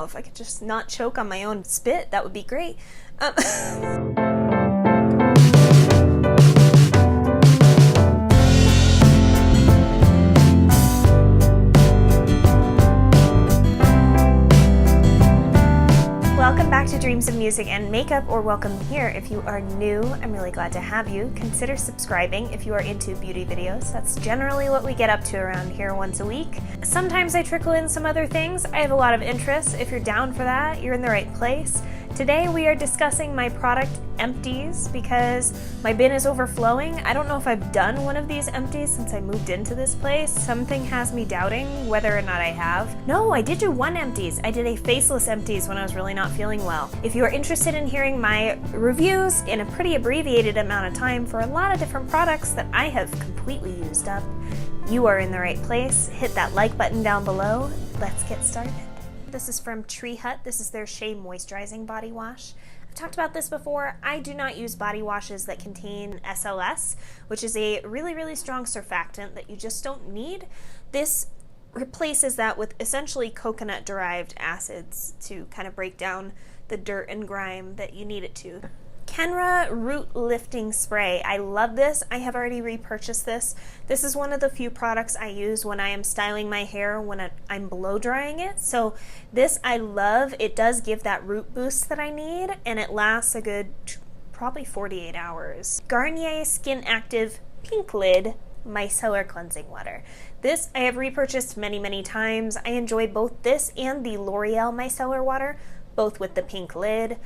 Wow, if I could just not choke on my own spit, that would be great. Welcome back to Dreams of Music and Makeup, or welcome here if you are new. I'm really glad to have you. Consider subscribing if you are into beauty videos. That's generally what we get up to around here once a week. Sometimes I trickle in some other things. I have a lot of interests. If you're down for that, you're in the right place. Today we are discussing my product empties because my bin is overflowing. I don't know if I've done one of these empties since I moved into this place. Something has me doubting whether or not I have. No, I did do one empties. I did a faceless empties when I was really not feeling well. If you are interested in hearing my reviews in a pretty abbreviated amount of time for a lot of different products that I have completely used up, you are in the right place. Hit that like button down below. Let's get started. This is from Tree Hut. This is their Shea Moisturizing Body Wash. I've talked about this before. I do not use body washes that contain SLS, which is a really, really strong surfactant that you just don't need. This replaces that with essentially coconut-derived acids to kind of break down the dirt and grime that you need it to. Kenra Root Lifting Spray. I love this. I have already repurchased this. This is one of the few products I use when I am styling my hair when I'm blow drying it. So this I love. It does give that root boost that I need, and it lasts a good probably 48 hours. Garnier Skin Active Pink Lid Micellar Cleansing Water. This I have repurchased many, many times. I enjoy both this and the L'Oreal Micellar Water, both with the pink lid.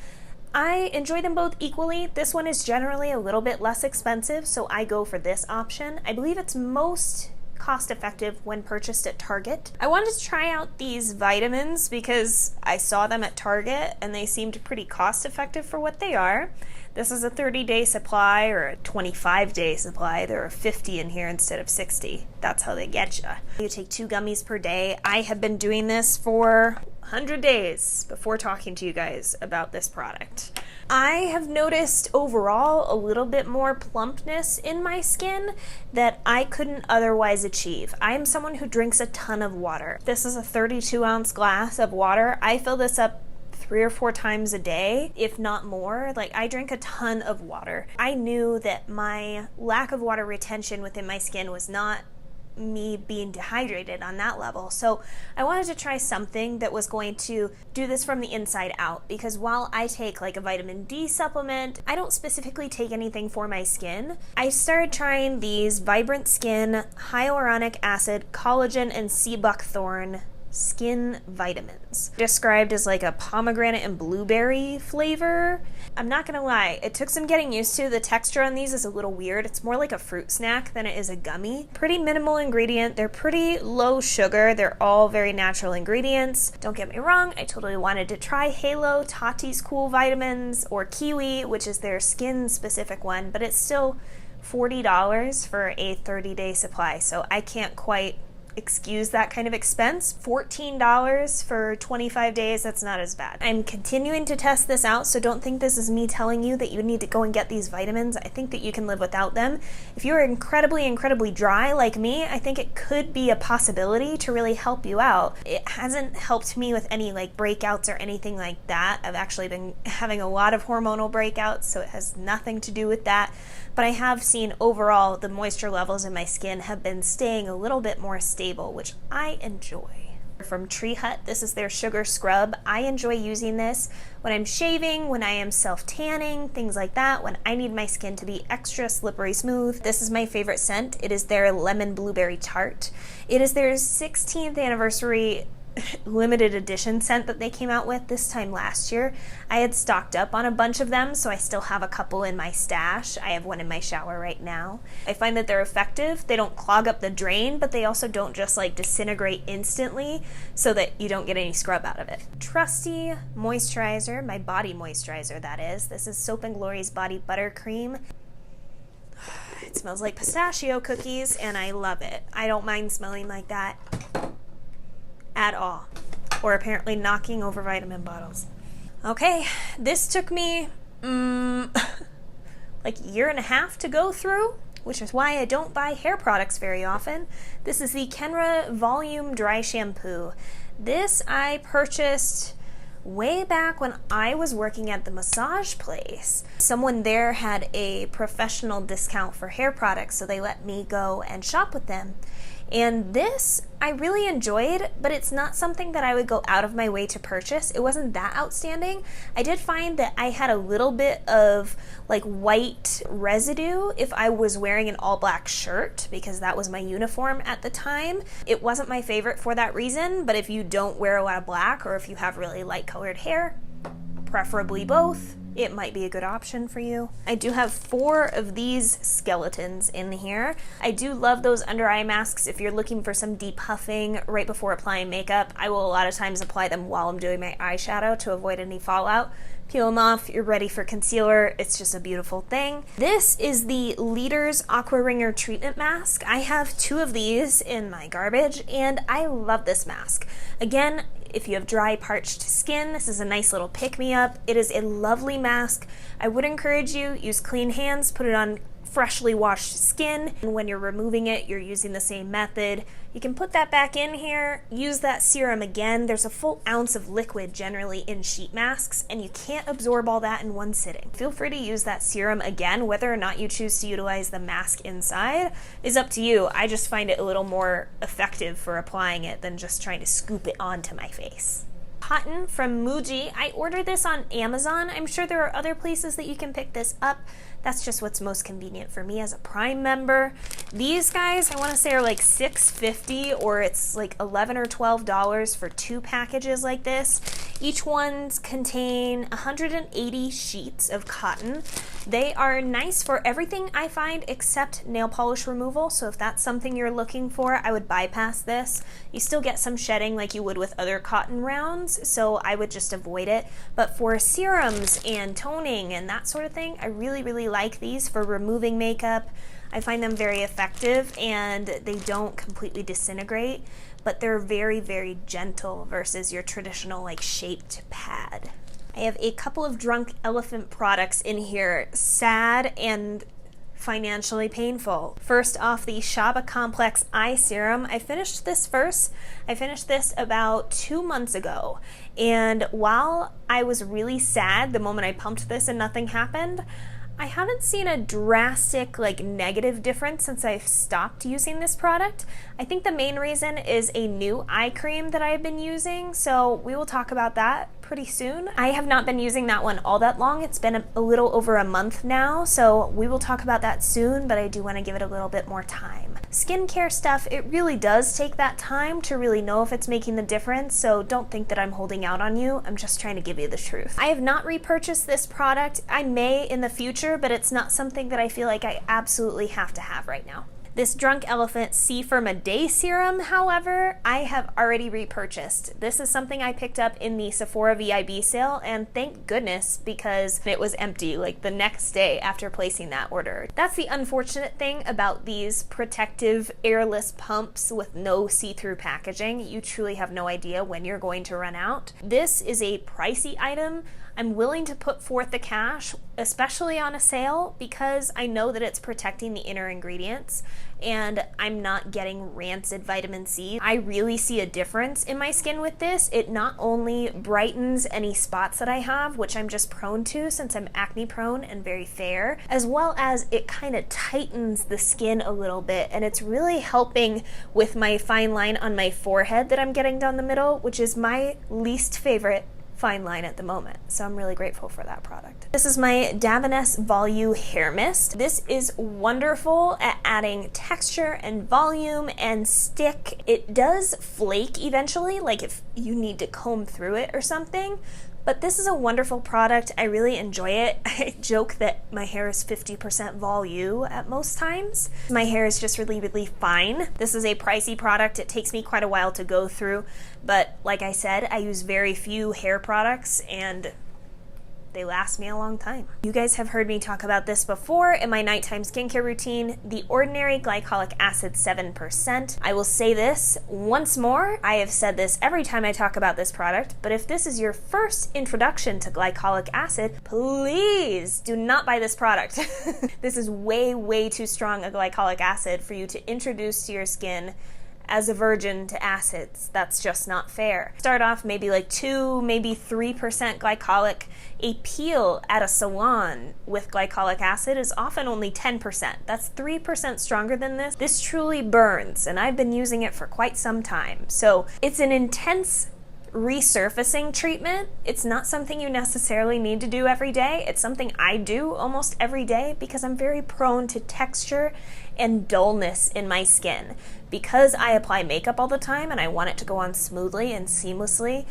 I enjoy them both equally. This one is generally a little bit less expensive, so I go for this option. I believe it's most cost-effective when purchased at Target. I wanted to try out these vitamins because I saw them at Target and they seemed pretty cost-effective for what they are. This is a 30-day supply or a 25-day supply. There are 50 in here instead of 60. That's how they get you. You take 2 gummies per day. I have been doing this for 100 days before talking to you guys about this product. I have noticed overall a little bit more plumpness in my skin that I couldn't otherwise achieve. I'm someone who drinks a ton of water. This is a 32-ounce glass of water. I fill this up 3 or 4 times a day, if not more. Like, I drink a ton of water. I knew that my lack of water retention within my skin was not me being dehydrated on that level. So I wanted to try something that was going to do this from the inside out, because while I take like a vitamin D supplement, I don't specifically take anything for my skin. I started trying these Vibrant Skin Hyaluronic Acid, Collagen, and Sea Buckthorn skin vitamins, described as like a pomegranate and blueberry flavor. I'm not gonna lie, it took some getting used to. The texture on these is a little weird. It's more like a fruit snack than it is a gummy. Pretty minimal ingredient. They're pretty low sugar. They're all very natural ingredients. Don't get me wrong, I totally wanted to try Halo, Tati's Cool Vitamins, or Kiwi, which is their skin specific one, but it's still $40 for a 30-day supply, so I can't quite excuse that kind of expense. $14 for 25 days, that's not as bad. I'm continuing to test this out, so don't think this is me telling you that you need to go and get these vitamins. I think that you can live without them. If you're incredibly dry like me, I think it could be a possibility to really help you out. It hasn't helped me with any like breakouts or anything like that. I've actually been having a lot of hormonal breakouts, so it has nothing to do with that. But I have seen overall the moisture levels in my skin have been staying a little bit more stable, which I enjoy. From Tree Hut, this is their Sugar Scrub. I enjoy using this when I'm shaving, when I am self-tanning, things like that, when I need my skin to be extra slippery smooth. This is my favorite scent. It is their Lemon Blueberry Tart. It is their 16th anniversary limited edition scent that they came out with this time last year. I had stocked up on a bunch of them, so I still have a couple in my stash. I have one in my shower right now. I find that they're effective. They don't clog up the drain, but they also don't just like disintegrate instantly so that you don't get any scrub out of it. Trusty moisturizer, my body moisturizer that is. This is Soap & Glory's Body Buttercream. It smells like pistachio cookies and I love it. I don't mind smelling like that at all, or apparently knocking over vitamin bottles. Okay, this took me like a year and a half to go through, which is why I don't buy hair products very often. This is the Kenra Volume Dry Shampoo. This I purchased way back when I was working at the massage place. Someone there had a professional discount for hair products, so they let me go and shop with them. And this I really enjoyed, but it's not something that I would go out of my way to purchase. It wasn't that outstanding. I did find that I had a little bit of like white residue if I was wearing an all black shirt, because that was my uniform at the time. It wasn't my favorite for that reason, but if you don't wear a lot of black, or if you have really light colored hair, preferably both, it might be a good option for you. I do have 4 of these skeletons in here. I do love those under eye masks if you're looking for some depuffing right before applying makeup. I will a lot of times apply them while I'm doing my eyeshadow to avoid any fallout. Peel them off, you're ready for concealer. It's just a beautiful thing. This is the Leaders Aqua Ringer Treatment Mask. I have 2 of these in my garbage, and I love this mask. Again, if you have dry, parched skin, this is a nice little pick-me-up. It is a lovely mask. I would encourage you, use clean hands, put it on freshly washed skin, and when you're removing it, you're using the same method. You can put that back in here, use that serum again. There's a full ounce of liquid generally in sheet masks, and you can't absorb all that in one sitting. Feel free to use that serum again. Whether or not you choose to utilize the mask inside is up to you. I just find it a little more effective for applying it than just trying to scoop it onto my face. Cotton from Muji. I ordered this on Amazon. I'm sure there are other places that you can pick this up. That's just what's most convenient for me as a Prime member. These guys, I want to say, are like $6.50, or it's like $11 or $12 for 2 packages like this. Each ones contain 180 sheets of cotton. They are nice for everything, I find, except nail polish removal. So if that's something you're looking for, I would bypass this. You still get some shedding like you would with other cotton rounds, so I would just avoid it. But for serums and toning and that sort of thing, I really like these for removing makeup. I find them very effective, and they don't completely disintegrate, but they're very gentle versus your traditional like shaped pad. I have a couple of Drunk Elephant products in here, sad and financially painful. First off, the Shaba Complex Eye Serum. I finished this about 2 months ago, and while I was really sad the moment I pumped this and nothing happened, I haven't seen a drastic like negative difference since I've stopped using this product. I think the main reason is a new eye cream that I've been using, so we will talk about that pretty soon. I have not been using that one all that long. It's been a little over a month now, so we will talk about that soon, but I do want to give it a little bit more time. Skincare stuff, it really does take that time to really know if it's making the difference, so don't think that I'm holding out on you. I'm just trying to give you the truth. I have not repurchased this product. I may in the future, but it's not something that I feel like I absolutely have to have right now. This Drunk Elephant C-Firma Day Serum, however, I have already repurchased. This is something I picked up in the Sephora VIB sale, and thank goodness, because it was empty like the next day after placing that order. That's the unfortunate thing about these protective airless pumps with no see-through packaging. You truly have no idea when you're going to run out. This is a pricey item. I'm willing to put forth the cash, especially on a sale, because I know that it's protecting the inner ingredients and I'm not getting rancid vitamin C. I really see a difference in my skin with this. It not only brightens any spots that I have, which I'm just prone to since I'm acne prone and very fair, as well as it kind of tightens the skin a little bit, and it's really helping with my fine line on my forehead that I'm getting down the middle, which is my least favorite fine line at the moment, so I'm really grateful for that product. This is my Davines Volu Hair Mist. This is wonderful at adding texture and volume and stick. It does flake eventually, like if you need to comb through it or something, but this is a wonderful product. I really enjoy it. I joke that my hair is 50% Volu at most times. My hair is just really fine. This is a pricey product. It takes me quite a while to go through, but like I said, I use very few hair products and they last me a long time. You guys have heard me talk about this before in my nighttime skincare routine, the Ordinary Glycolic Acid 7%. I will say this once more. I have said this every time I talk about this product, but if this is your first introduction to glycolic acid, please do not buy this product. This is way too strong a glycolic acid for you to introduce to your skin as a virgin to acids. That's just not fair. Start off maybe like 2, maybe 3% glycolic. A peel at a salon with glycolic acid is often only 10%. That's 3% stronger than this. This truly burns, and I've been using it for quite some time. So it's an intense resurfacing treatment. It's not something you necessarily need to do every day. It's something I do almost every day because I'm very prone to texture and dullness in my skin. Because I apply makeup all the time and I want it to go on smoothly and seamlessly,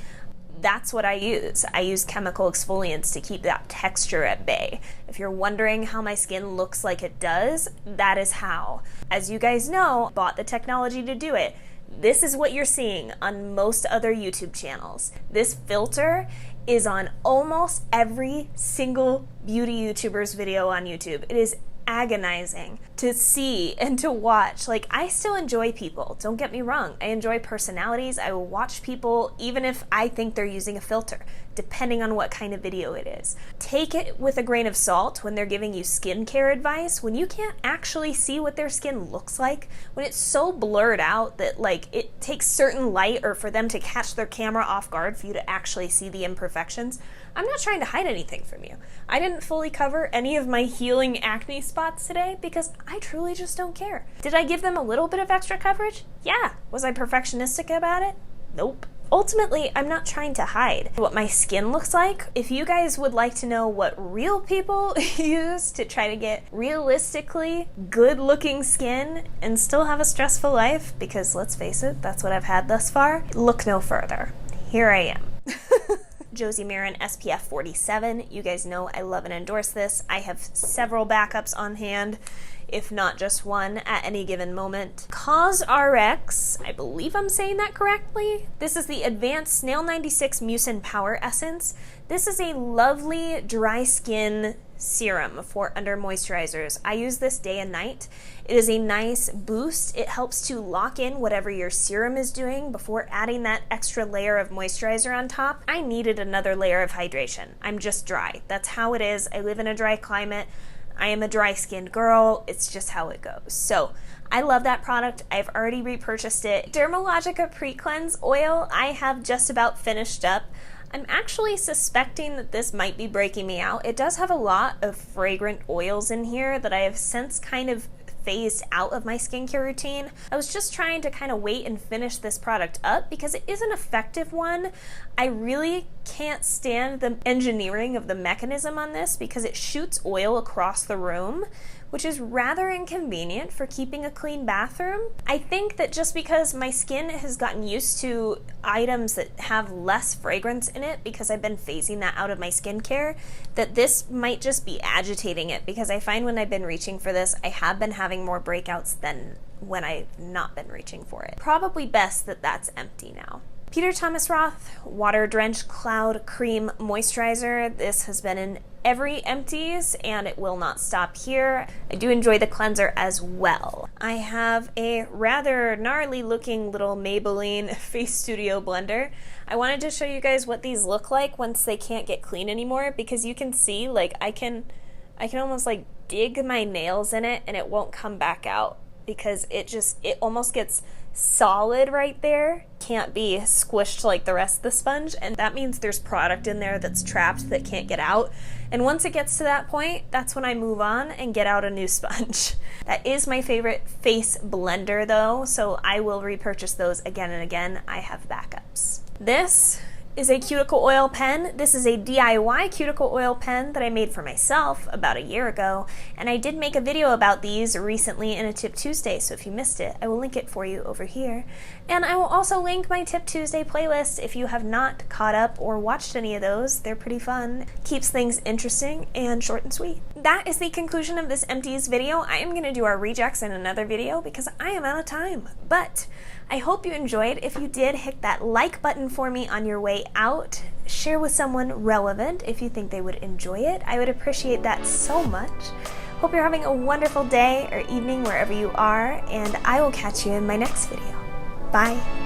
that's what I use. I use chemical exfoliants to keep that texture at bay. If you're wondering how my skin looks like it does, that is how. As you guys know, I bought the technology to do it. This is what you're seeing on most other YouTube channels. This filter is on almost every single beauty YouTuber's video on YouTube. It is agonizing to see and to watch. Like, I still enjoy people, don't get me wrong. I enjoy personalities. I will watch people even if I think they're using a filter, depending on what kind of video it is. Take it with a grain of salt when they're giving you skincare advice, when you can't actually see what their skin looks like, when it's so blurred out that like it takes certain light or for them to catch their camera off guard for you to actually see the imperfections. I'm not trying to hide anything from you. I didn't fully cover any of my healing acne spots today because I truly just don't care. Did I give them a little bit of extra coverage? Yeah. Was I perfectionistic about it? Nope. Ultimately, I'm not trying to hide what my skin looks like. If you guys would like to know what real people use to try to get realistically good-looking skin and still have a stressful life, because let's face it, that's what I've had thus far, look no further. Here I am. Josie Maran SPF 47. You guys know I love and endorse this. I have several backups on hand, if not just one at any given moment. CosRx, I believe I'm saying that correctly. This is the Advanced Snail 96 Mucin Power Essence. This is a lovely dry skin serum for under moisturizers. I use this day and night. It is a nice boost. It helps to lock in whatever your serum is doing before adding that extra layer of moisturizer on top. I needed another layer of hydration. I'm just dry. That's how it is. I live in a dry climate. I am a dry-skinned girl. It's just how it goes. So I love that product. I've already repurchased it. Dermalogica Pre-Cleanse Oil, I have just about finished up. I'm actually suspecting that this might be breaking me out. It does have a lot of fragrant oils in here that I have since kind of phased out of my skincare routine. I was just trying to kind of wait and finish this product up because it is an effective one. I really can't stand the engineering of the mechanism on this because it shoots oil across the room, which is rather inconvenient for keeping a clean bathroom. I think that just because my skin has gotten used to items that have less fragrance in it because I've been phasing that out of my skincare, that this might just be agitating it, because I find when I've been reaching for this, I have been having more breakouts than when I've not been reaching for it. Probably best that that's empty now. Peter Thomas Roth Water Drenched Cloud Cream Moisturizer. This has been in every empties and it will not stop here. I do enjoy the cleanser as well. I have a rather gnarly looking little Maybelline Face Studio blender. I wanted to show you guys what these look like once they can't get clean anymore, because you can see like I can almost like dig my nails in it and it won't come back out because it almost gets solid right there. Can't be squished like the rest of the sponge, and that means there's product in there that's trapped that can't get out. And once it gets to that point, that's when I move on and get out a new sponge. That is my favorite face blender though, so I will repurchase those again and again. I have backups. This is a cuticle oil pen. This is a DIY cuticle oil pen that I made for myself about a year ago, and I did make a video about these recently in a Tip Tuesday, so if you missed it, I will link it for you over here. And I will also link my Tip Tuesday playlist if you have not caught up or watched any of those. They're pretty fun. Keeps things interesting and short and sweet. That is the conclusion of this empties video. I am going to do our rejects in another video because I am out of time, but I hope you enjoyed. If you did, hit that like button for me on your way out. Share with someone relevant if you think they would enjoy it. I would appreciate that so much. Hope you're having a wonderful day or evening wherever you are, and I will catch you in my next video. Bye.